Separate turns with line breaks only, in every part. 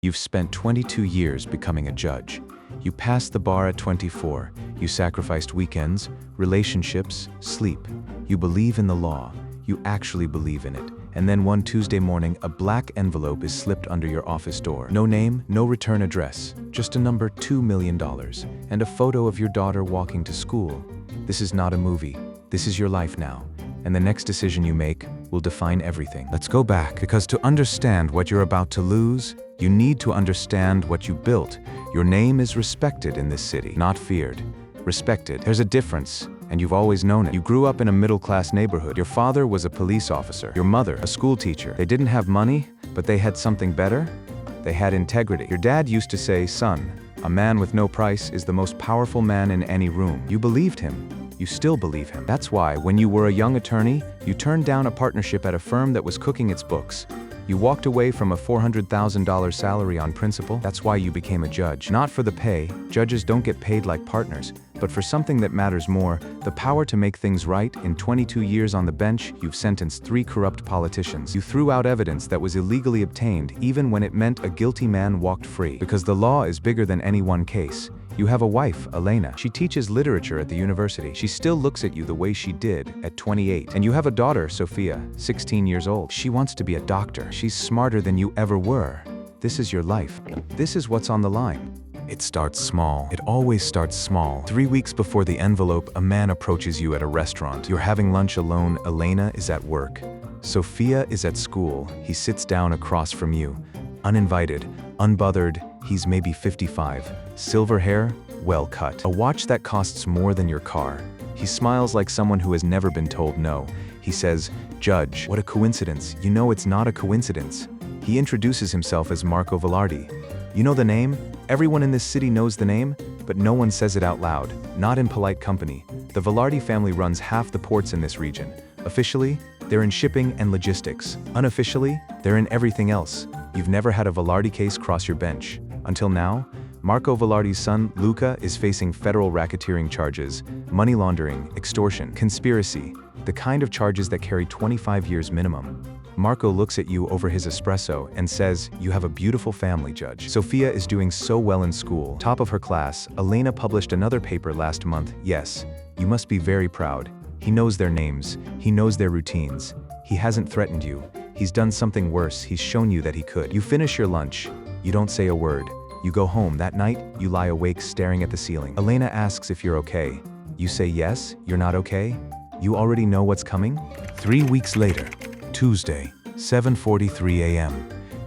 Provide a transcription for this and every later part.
You've spent 22 years becoming a judge. You passed the bar at 24. You sacrificed weekends, relationships, sleep. You believe in the law. You actually believe in it. And then one Tuesday morning, a black envelope is slipped under your office door. No name, no return address, just a number $2 million, and a photo of your daughter walking to school. This is not a movie. This is your life now. And the next decision you make will define everything. Let's go back, because to understand what you're about to lose, you need to understand what you built. Your name is respected in this city, not feared. Respected. There's a difference, and you've always known it. You grew up in a middle-class neighborhood. Your father was a police officer. Your mother, a school teacher. They didn't have money, but they had something better. They had integrity. Your dad used to say, "Son, a man with no price is the most powerful man in any room." You believed him. You still believe him. That's why, when you were a young attorney, you turned down a partnership at a firm that was cooking its books. You walked away from a $400,000 salary on principle. That's why you became a judge. Not for the pay. Judges don't get paid like partners. But for something that matters more, the power to make things right. In 22 years on the bench, you've sentenced 3 corrupt politicians. You threw out evidence that was illegally obtained, even when it meant a guilty man walked free. Because the law is bigger than any one case. You have a wife, Elena. She teaches literature at the university. She still looks at you the way she did at 28. And you have a daughter, Sophia, 16 years old. She wants to be a doctor. She's smarter than you ever were. This is your life. This is what's on the line. It starts small. It always starts small. 3 weeks before the envelope, a man approaches you at a restaurant. You're having lunch alone. Elena is at work. Sophia is at school. He sits down across from you. Uninvited, unbothered, he's maybe 55. Silver hair, well cut. A watch that costs more than your car. He smiles like someone who has never been told no. He says, "Judge, what a coincidence." You know it's not a coincidence. He introduces himself as Marco Velarde. You know the name? Everyone in this city knows the name, but no one says it out loud, not in polite company. The Velarde family runs half the ports in this region. Officially, they're in shipping and logistics. Unofficially, they're in everything else. You've never had a Velarde case cross your bench. Until now, Marco Velarde's son, Luca, is facing federal racketeering charges, money laundering, extortion, conspiracy, the kind of charges that carry 25 years minimum. Marco looks at you over his espresso and says, "You have a beautiful family, Judge." Sophia is doing so well in school, top of her class. Elena published another paper last month. Yes, you must be very proud. He knows their names. He knows their routines. He hasn't threatened you. He's done something worse. He's shown you that he could. You finish your lunch. You don't say a word. You go home. That night, you lie awake staring at the ceiling. Elena asks if you're okay. You say yes, you're not okay. You already know what's coming? 3 weeks later, Tuesday, 7:43 a.m.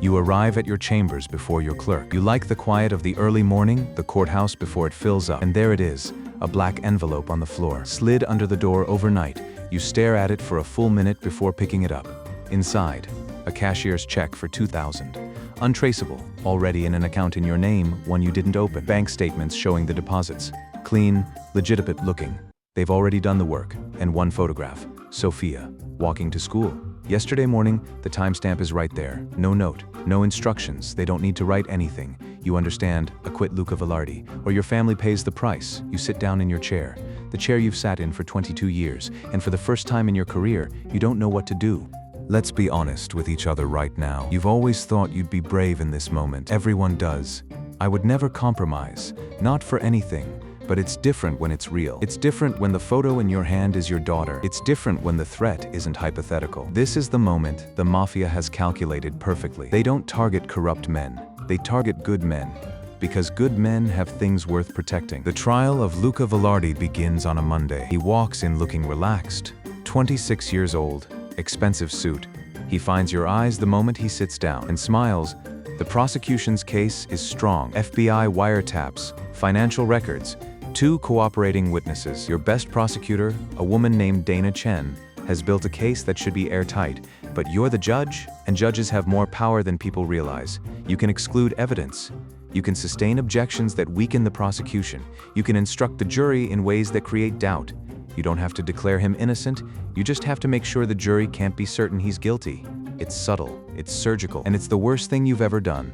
You arrive at your chambers before your clerk. You like the quiet of the early morning, the courthouse before it fills up. And there it is, a black envelope on the floor, slid under the door overnight. You stare at it for a full minute before picking it up. Inside, a cashier's check for $2,000. Untraceable, already in an account in your name, one you didn't open. Bank statements showing the deposits. Clean, legitimate looking. They've already done the work. And one photograph, Sophia, walking to school. Yesterday morning, the timestamp is right there. No note, no instructions. They don't need to write anything. You understand, acquit Luca Velarde, or your family pays the price. You sit down in your chair, the chair you've sat in for 22 years, and for the first time in your career, you don't know what to do. Let's be honest with each other right now. You've always thought you'd be brave in this moment. Everyone does. I would never compromise, not for anything. But it's different when it's real. It's different when the photo in your hand is your daughter. It's different when the threat isn't hypothetical. This is the moment the Mafia has calculated perfectly. They don't target corrupt men. They target good men. Because good men have things worth protecting. The trial of Luca Velarde begins on a Monday. He walks in looking relaxed. 26 years old, expensive suit. He finds your eyes the moment he sits down and smiles. The prosecution's case is strong. FBI wiretaps, financial records, 2 cooperating witnesses. Your best prosecutor, a woman named Dana Chen, has built a case that should be airtight. But you're the judge, and judges have more power than people realize. You can exclude evidence. You can sustain objections that weaken the prosecution. You can instruct the jury in ways that create doubt. You don't have to declare him innocent. You just have to make sure the jury can't be certain he's guilty. It's subtle, it's surgical, and it's the worst thing you've ever done.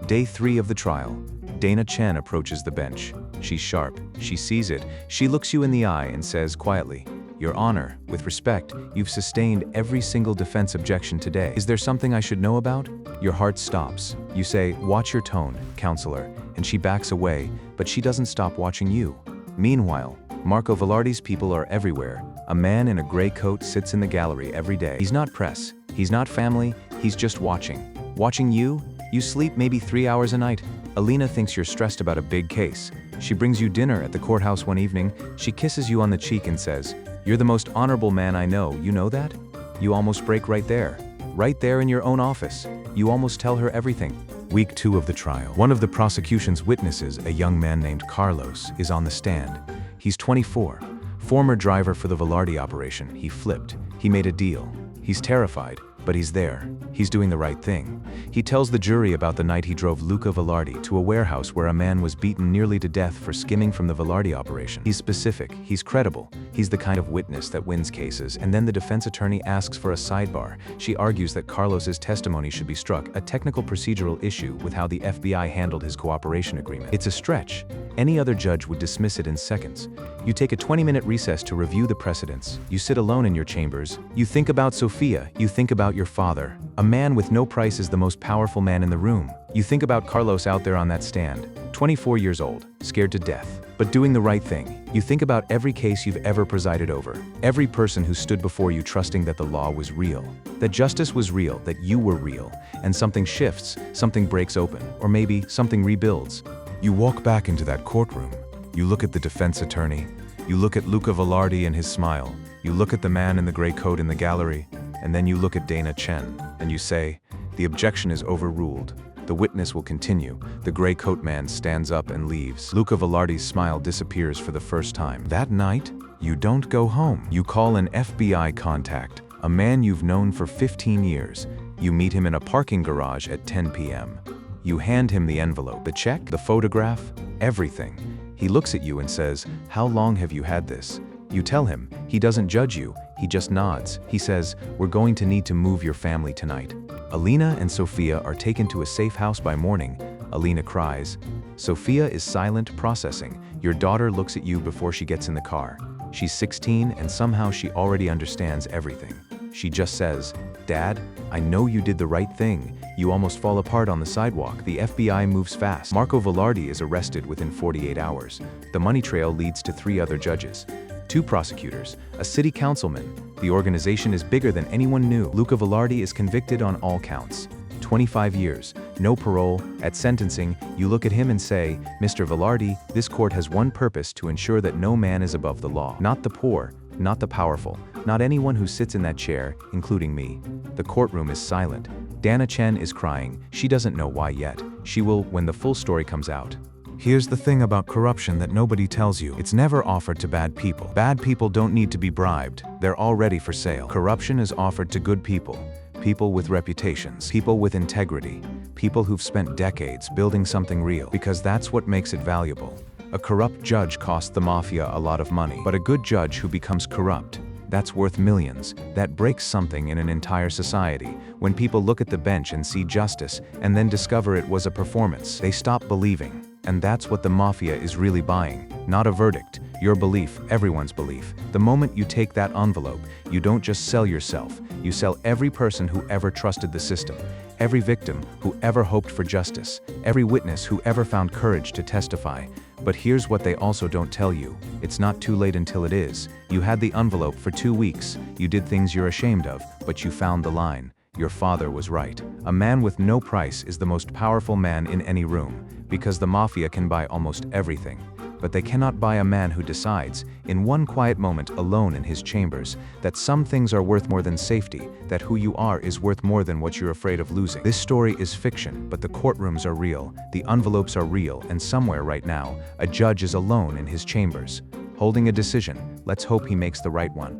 Day 3 of the trial. Dana Chen approaches the bench. She's sharp. She sees it. She looks you in the eye and says quietly, Your Honor, with respect, you've sustained every single defense objection today. Is there something I should know about? Your heart stops. You say, watch your tone, counselor, and she backs away, but she doesn't stop watching you. Meanwhile, Marco Velarde's people are everywhere. A man in a gray coat sits in the gallery every day. He's not press, he's not family, he's just watching. Watching you? You sleep maybe 3 hours a night. Alina thinks you're stressed about a big case. She brings you dinner at the courthouse one evening. She kisses you on the cheek and says, "You're the most honorable man I know, you know that?" You almost break right there in your own office. You almost tell her everything. Week 2 of the trial. One of the prosecution's witnesses, a young man named Carlos, is on the stand. He's 24, former driver for the Velarde operation. He flipped. He made a deal. He's terrified, but he's there. He's doing the right thing. He tells the jury about the night he drove Luca Velarde to a warehouse where a man was beaten nearly to death for skimming from the Velarde operation. He's specific, he's credible, he's the kind of witness that wins cases, and then the defense attorney asks for a sidebar. She argues that Carlos's testimony should be struck, a technical procedural issue with how the FBI handled his cooperation agreement. It's a stretch. Any other judge would dismiss it in seconds. You take a 20-minute recess to review the precedents. You sit alone in your chambers. You think about Sofia. You think about your father. A man with no price is the most powerful man in the room. You think about Carlos out there on that stand, 24 years old, scared to death, but doing the right thing. You think about every case you've ever presided over, every person who stood before you trusting that the law was real, that justice was real, that you were real, and something shifts, something breaks open, or maybe something rebuilds. You walk back into that courtroom. You look at the defense attorney. You look at Luca Velarde and his smile. You look at the man in the gray coat in the gallery, and then you look at Dana Chen, and you say, "The objection is overruled. The witness will continue." The gray coat man stands up and leaves. Luca Velarde's smile disappears for the first time. That night, you don't go home. You call an FBI contact, a man you've known for 15 years. You meet him in a parking garage at 10 p.m. You hand him the envelope, the check, the photograph, everything. He looks at you and says, "How long have you had this?" You tell him. He doesn't judge you, he just nods. He says, "We're going to need to move your family tonight." Alina and Sofia are taken to a safe house by morning. Alina cries. Sofia is silent, processing. Your daughter looks at you before she gets in the car. She's 16 and somehow she already understands everything. She just says, "Dad, I know you did the right thing." You almost fall apart on the sidewalk. The FBI moves fast. Marco Velarde is arrested within 48 hours. The money trail leads to 3 other judges, 2 prosecutors, a city councilman. The organization is bigger than anyone knew. Luca Velarde is convicted on all counts. 25 years, no parole. At sentencing, you look at him and say, "Mr. Velarde, this court has one purpose: to ensure that no man is above the law. Not the poor, not the powerful, not anyone who sits in that chair, including me." The courtroom is silent. Dana Chen is crying. She doesn't know why yet. She will when the full story comes out. Here's the thing about corruption that nobody tells you. It's never offered to bad people. Bad people don't need to be bribed. They're already for sale. Corruption is offered to good people. People with reputations. People with integrity. People who've spent decades building something real. Because that's what makes it valuable. A corrupt judge costs the Mafia a lot of money. But a good judge who becomes corrupt, that's worth millions. That breaks something in an entire society. When people look at the bench and see justice, and then discover it was a performance, they stop believing. And that's what the Mafia is really buying. Not a verdict, your belief, everyone's belief. The moment you take that envelope, you don't just sell yourself, you sell every person who ever trusted the system, every victim who ever hoped for justice, every witness who ever found courage to testify. But here's what they also don't tell you. It's not too late until it is. You had the envelope for 2 weeks. You did things you're ashamed of, but you found the line. Your father was right. A man with no price is the most powerful man in any room, because the Mafia can buy almost everything. But they cannot buy a man who decides, in one quiet moment alone in his chambers, that some things are worth more than safety, that who you are is worth more than what you're afraid of losing. This story is fiction, but the courtrooms are real, the envelopes are real, and somewhere right now, a judge is alone in his chambers, holding a decision. Let's hope he makes the right one.